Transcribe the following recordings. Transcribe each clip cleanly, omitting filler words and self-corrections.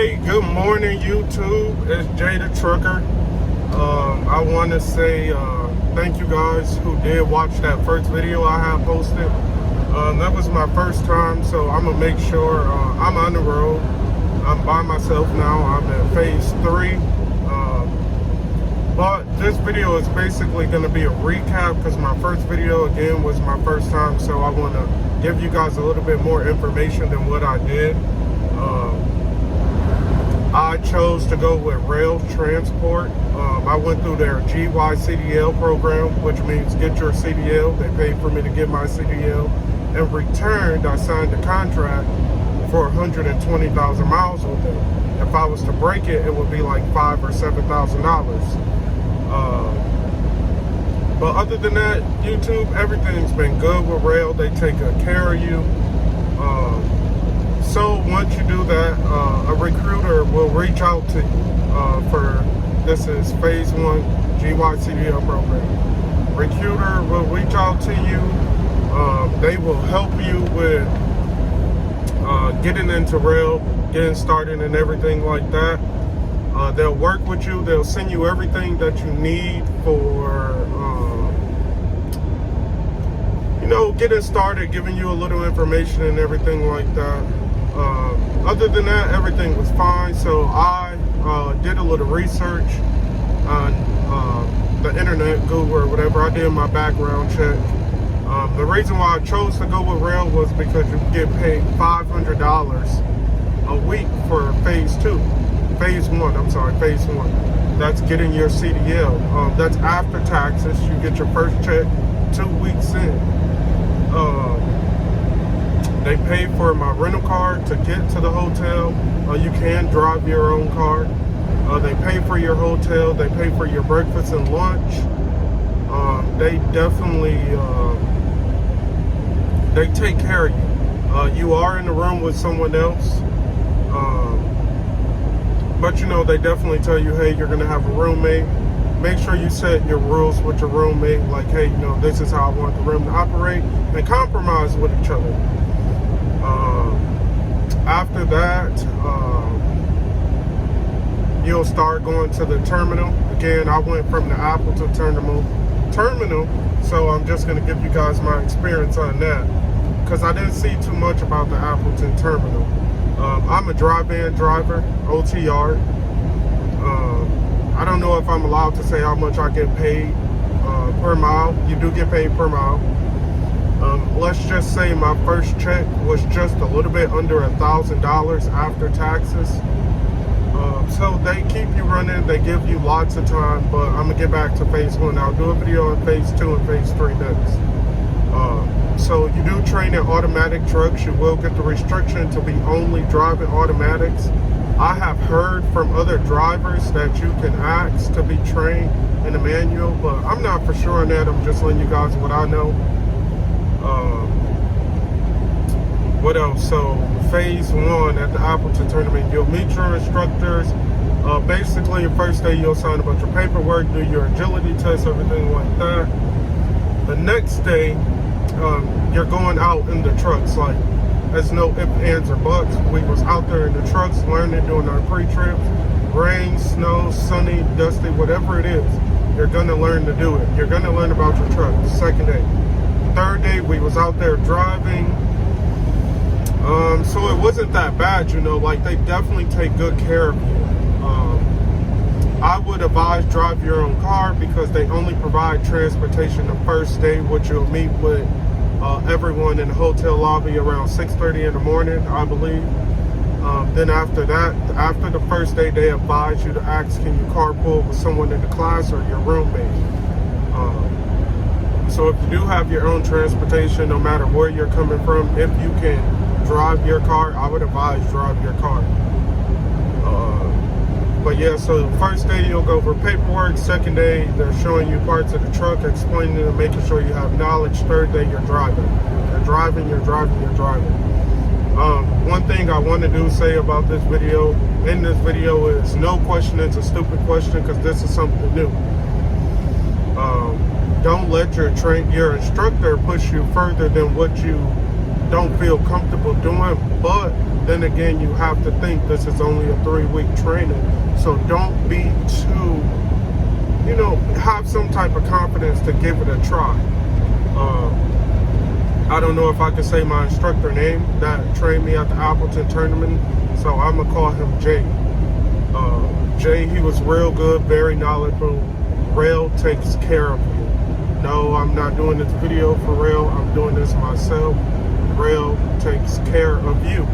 Hey, good morning, YouTube. It's JayTheTrucker. I want to say thank you guys who did watch that first video I have posted. That was my first time, so I'm going to make sure I'm on the road. I'm by myself now. I'm in phase 3. But this video is basically going to be a recap because my first video, again, was my first time. So I want to give you guys a little bit more information than what I did. I chose to go with Roehl Transport. I went through their GYCDL program, which means get your CDL. They paid for me to get my CDL. In return, I signed a contract for 120,000 miles with them. If I was to break it, it would be like $5,000 or $7,000. But other than that, YouTube, everything's been good with Roehl. They take good care of you. So once you do that, a recruiter will reach out to you this is phase 1 GYCDL program. Recruiter will reach out to you. They will help you with getting into Roehl, getting started and everything like that. They'll work with you. They'll send you everything that you need for getting started, giving you a little information and everything like that. Other than that, everything was fine. So I did a little research on the internet, Google or whatever. I did my background check. The reason why I chose to go with Roehl was because you get paid $500 a week for phase 1. That's getting your CDL. That's after taxes. You get your first check 2 weeks in. They pay for my rental car to get to the hotel. You can drive your own car. They pay for your hotel. They pay for your breakfast and lunch. They definitely they take care of you. You are in the room with someone else. But they definitely tell you, hey, you're gonna have a roommate. Make sure you set your rules with your roommate. Like, hey, this is how I want the room to operate, and compromise with each other. After that, you'll start going to the terminal. Again, I went from the Appleton terminal, so I'm just going to give you guys my experience on that, because I didn't see too much about the Appleton terminal. I'm a drive-in driver, OTR. I don't know if I'm allowed to say how much I get paid per mile. You do get paid per mile. Let's just say my first check was just a little bit under $1,000 after taxes. So they keep you running. They give you lots of time, but I'm gonna get back to phase 1. I'll do a video on phase 2 and phase 3 next. So you do train in automatic trucks. You will get the restriction to be only driving automatics. I have heard from other drivers that you can ask to be trained in a manual, but I'm not for sure on that. I'm just letting you guys what I know. What else? So phase 1 at the Appleton tournament, you'll meet your instructors. Basically, your first day you'll sign a bunch of paperwork, do your agility test, everything like that. The next day, you're going out in the trucks. Like, there's no ifs, ands, or buts. We was out there in the trucks learning, doing our pre-trips. Rain, snow, sunny, dusty, whatever it is, you're gonna learn to do it. You're gonna learn about your truck. Second day. Third day, we was out there driving. So it wasn't that bad, like they definitely take good care of you. I would advise drive your own car because they only provide transportation the first day, which you'll meet with everyone in the hotel lobby around 6:30 in the morning, I believe. Then after that, after the first day, they advise you to ask, can you carpool with someone in the class or your roommate? So if you do have your own transportation, no matter where you're coming from, if you can drive your car, I would advise drive your car. But yeah, so the first day you'll go over paperwork. Second day, they're showing you parts of the truck, explaining and making sure you have knowledge. Third day, you're driving. You're driving. One thing I want to say about this video, is no question is a stupid question, because this is something new. Don't let your instructor push you further than what you don't feel comfortable doing. But then again, you have to think this is only a 3-week training, so don't be too, have some type of confidence to give it a try. I don't know if I can say my instructor name that trained me at the Appleton tournament, so I'm gonna call him Jay. Jay, he was real good, very knowledgeable. Roehl takes care of you. No, I'm not doing this video for Roehl. I'm doing this myself. Roehl takes care of you.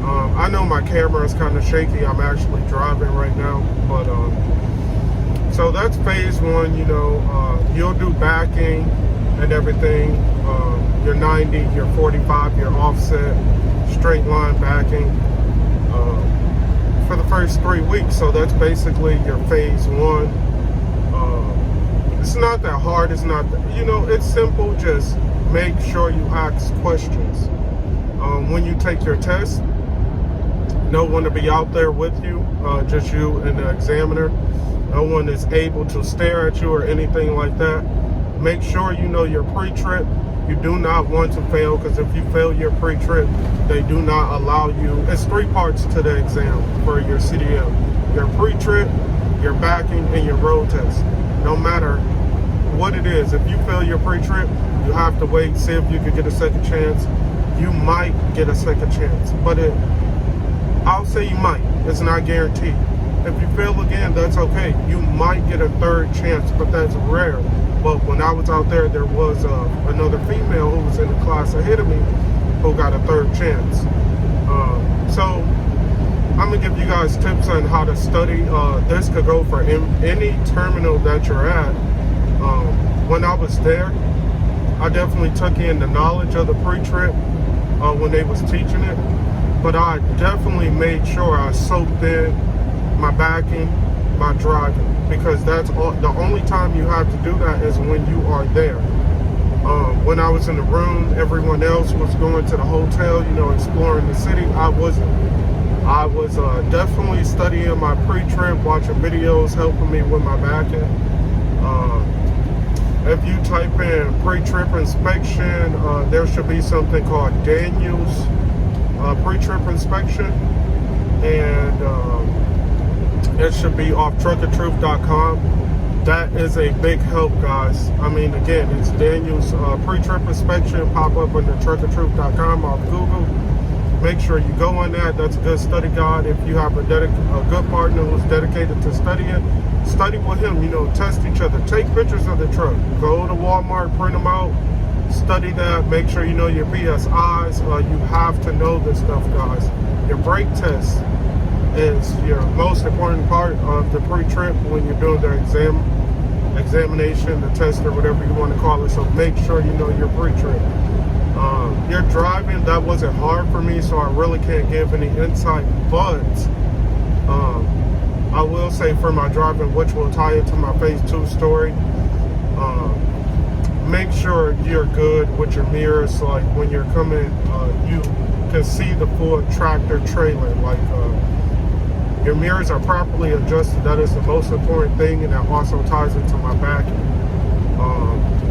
I know my camera is kind of shaky. I'm actually driving right now, but so that's phase 1. You'll do backing and everything. Your 90, your 45, your offset, straight line backing for the first 3 weeks. So that's basically your phase 1. It's not that hard. It's not that, it's simple. Just make sure you ask questions. When you take your test, no one to be out there with you, just you and the examiner. No one is able to stare at you or anything like that. Make sure you know your pre-trip. You do not want to fail, because if you fail your pre-trip, they do not allow you. It's 3 parts to the exam for your CDL. Your pre-trip, your backing, and your road test. No matter what it is, if you fail your pre-trip, you have to wait, see if you can get a second chance. You might get a second chance, but I'll say you might. It's not guaranteed. If you fail again, that's okay. You might get a 3rd chance, but that's rare. But when I was out there was another female who was in the class ahead of me who got a 3rd chance. So I'm gonna give you guys tips on how to study. This could go for any terminal that you're at. When I was there, I definitely took in the knowledge of the pre-trip when they was teaching it, but I definitely made sure I soaked in my backing, my driving, because that's the only time you have to do that is when you are there. When I was in the room, everyone else was going to the hotel, exploring the city. I wasn't. I was definitely studying my pre-trip, watching videos, helping me with my backing. If you type in pre-trip inspection, there should be something called Daniel's pre-trip inspection, and it should be off truckertruth.com. That is a big help, guys. I mean, again, it's Daniel's pre-trip inspection. Pop up on the truckertruth.com off Google. Make sure you go on that. That's a good study guide. If you have a good partner who's dedicated to studying, study with him. Test each other. Take pictures of the truck. Go to Walmart, print them out. Study that. Make sure you know your PSIs. You have to know this stuff, guys. Your brake test is your most important part of the pre-trip when you're doing the examination, the test, or whatever you want to call it. So make sure you know your pre-trip. Your driving, that wasn't hard for me, so I really can't give any insight, but I will say for my driving, which will tie into my phase 2 story, make sure you're good with your mirrors. Like when you're coming, you can see the full tractor trailer. Like your mirrors are properly adjusted. That is the most important thing, and that also ties into my backing.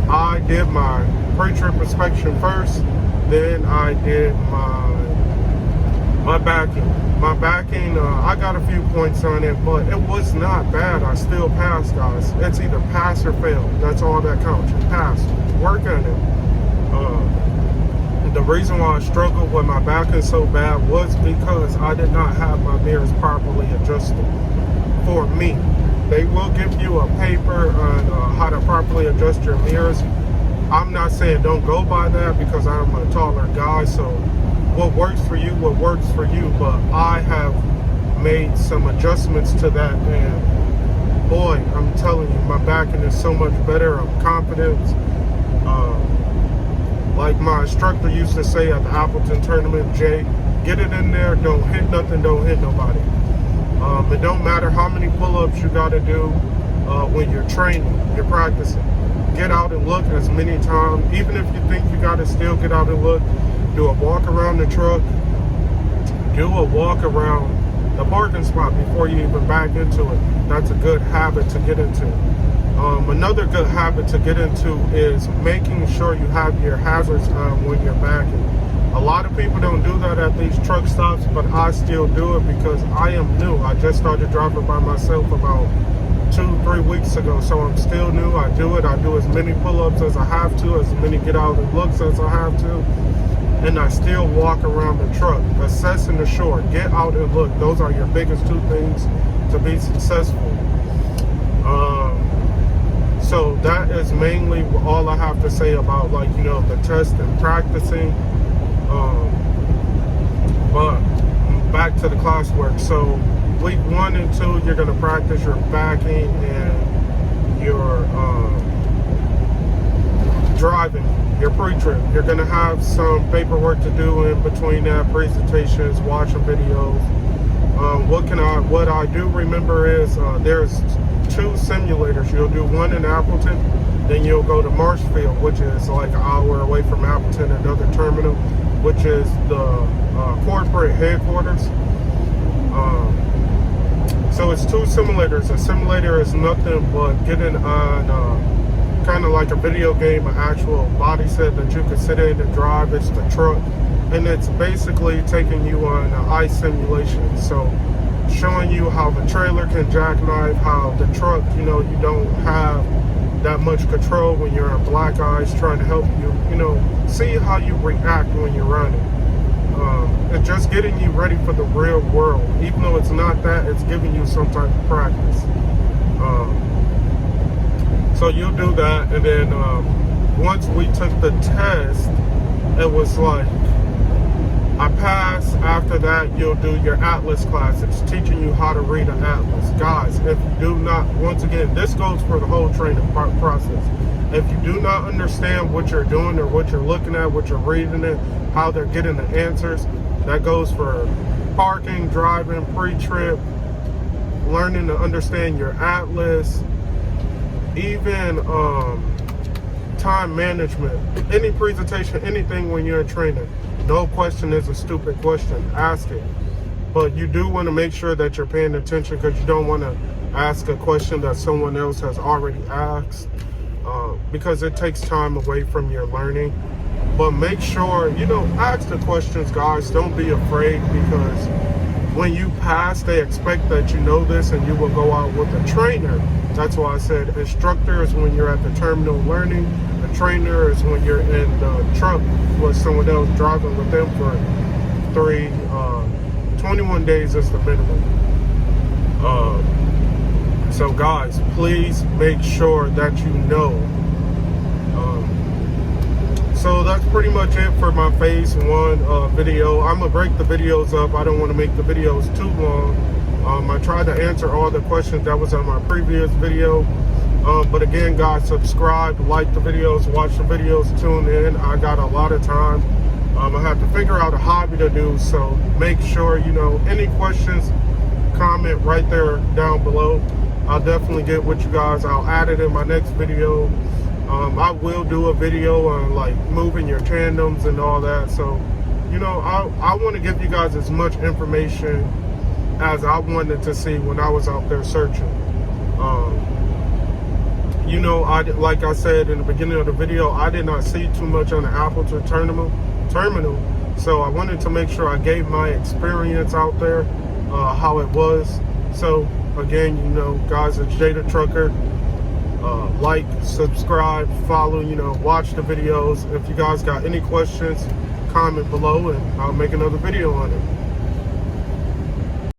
I did my pre-trip inspection first, then I did my backing. My backing, I got a few points on it, but it was not bad. I still passed, guys. It's either pass or fail. That's all that counts. You pass. Work on it. The reason why I struggled with my backing so bad was because I did not have my mirrors properly adjusted for me. They will give you a paper on how to properly adjust your mirrors. I'm not saying don't go by that, because I'm a taller guy, so what works for you, but I have made some adjustments to that, and boy, I'm telling you, my backing is so much better. I'm confident. Like my instructor used to say at the Appleton tournament, Jay, get it in there, don't hit nothing, don't hit nobody. It don't matter how many pull-ups you got to do when you're training, you're practicing. Get out and look as many times. Even if you think you got to still get out and look, do a walk around the truck, do a walk around the parking spot before you even back into it. That's a good habit to get into. Another good habit to get into is making sure you have your hazards on when you're backing. A lot of people don't do that at these truck stops, but I still do it because I am new. I just started driving by myself about 2-3 weeks ago, so I'm still new. I do it. I do as many pull-ups as I have to, as many get out and looks as I have to, and I still walk around the truck, assessing the shore, get out and look. Those are your biggest 2 things to be successful. So that is mainly all I have to say about, like, you know, the test and practicing. But back to the classwork. So week 1 and 2, you're going to practice your backing and your driving, your pre-trip. You're going to have some paperwork to do in between that, presentations, watching videos. What I do remember is there's 2 simulators. You'll do one in Appleton, then you'll go to Marshfield, which is like an hour away from Appleton, another terminal, which is the corporate headquarters. So it's 2 simulators. A simulator is nothing but getting on kind of like a video game, an actual body set that you can sit in and drive. It's the truck, and it's basically taking you on an ice simulation. So showing you how the trailer can jackknife, how the truck, you know, you don't have that much control when you're on black ice, trying to help you, you know, see how you react when you're running. And just getting you ready for the real world. Even though it's not that, it's giving you some type of practice. So you'll do that, and then once we took the test, it was like, I passed. After that, you'll do your Atlas class. It's teaching you how to read an Atlas. Guys, if you do not, once again, this goes for the whole training process. If you do not understand what you're doing or what you're looking at, what you're reading it, how they're getting the answers, that goes for parking, driving, pre-trip, learning to understand your Atlas, even time management, any presentation, anything when you're in training. No question is a stupid question. Ask it. But you do want to make sure that you're paying attention, because you don't want to ask a question that someone else has already asked, because it takes time away from your learning. But make sure, you know, ask the questions, guys. Don't be afraid, because when you pass, they expect that you know this and you will go out with a trainer. That's why I said instructor is when you're at the terminal learning. A trainer is when you're in the truck with someone else, driving with them for 21 days is the minimum. So guys, please make sure that you know. So that's pretty much it for my phase 1 video. I'm gonna break the videos up. I don't want to make the videos too long. I tried to answer all the questions that was on my previous video. But again, guys, subscribe, like the videos, watch the videos, tune in. I got a lot of time. I have to figure out a hobby to do, so make sure, you know, any questions, comment right there down below. I'll definitely get with you guys. I'll add it in my next video. I will do a video on like moving your tandems and all that. So, you know, I want to give you guys as much information as I wanted to see when I was out there searching. You know, like I said in the beginning of the video, I did not see too much on the Appleton terminal. So I wanted to make sure I gave my experience out there, how it was. So again, you know, guys, it's JayTheTrucker. Like, subscribe, follow, you know, watch the videos. If you guys got any questions, comment below and I'll make another video on it.